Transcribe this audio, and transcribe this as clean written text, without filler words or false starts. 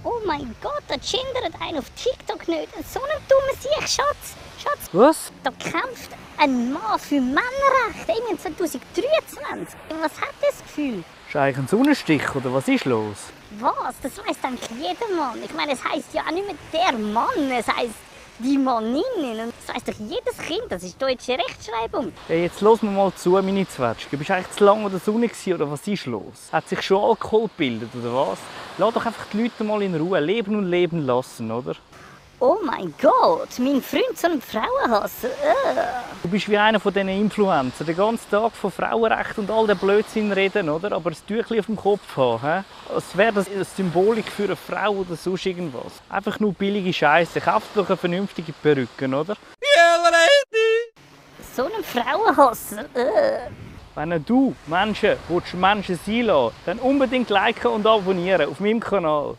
Oh mein Gott, da gendert einer auf TikTok nicht. So ein dummer Sieg, Schatz. Schatz, Was? da kämpft ein Mann für Männerrechte im 2023. Was hat das Gefühl? Ist eigentlich ein Sonnenstich oder was ist los? Was? Das weiss eigentlich jeder Mann. Ich meine, es heisst ja auch nicht mehr der Mann, es heisst die Mannin. Und das weiss doch jedes Kind, das ist deutsche Rechtschreibung. Hey, jetzt lass mir mal zu, meine Zwetschge. Bist du eigentlich zu lange in der Sonne gewesen, oder was ist los? Hat sich schon Alkohol gebildet oder was? Lass doch einfach die Leute mal in Ruhe leben und leben lassen, oder? Oh mein Gott, mein Freund so ein Frauenhasser. Du bist wie einer von diesen Influencer, den ganzen Tag von Frauenrecht und all den Blödsinn reden, oder? Aber ein Tüchlein auf dem Kopf haben, he? Als wäre das eine Symbolik für eine Frau oder sonst irgendwas. Einfach nur billige Scheiße. Kauft doch eine vernünftige Perücke, oder? So ein Frauenhasser. Wenn du Menschen sein lassen, dann unbedingt liken und abonnieren auf meinem Kanal.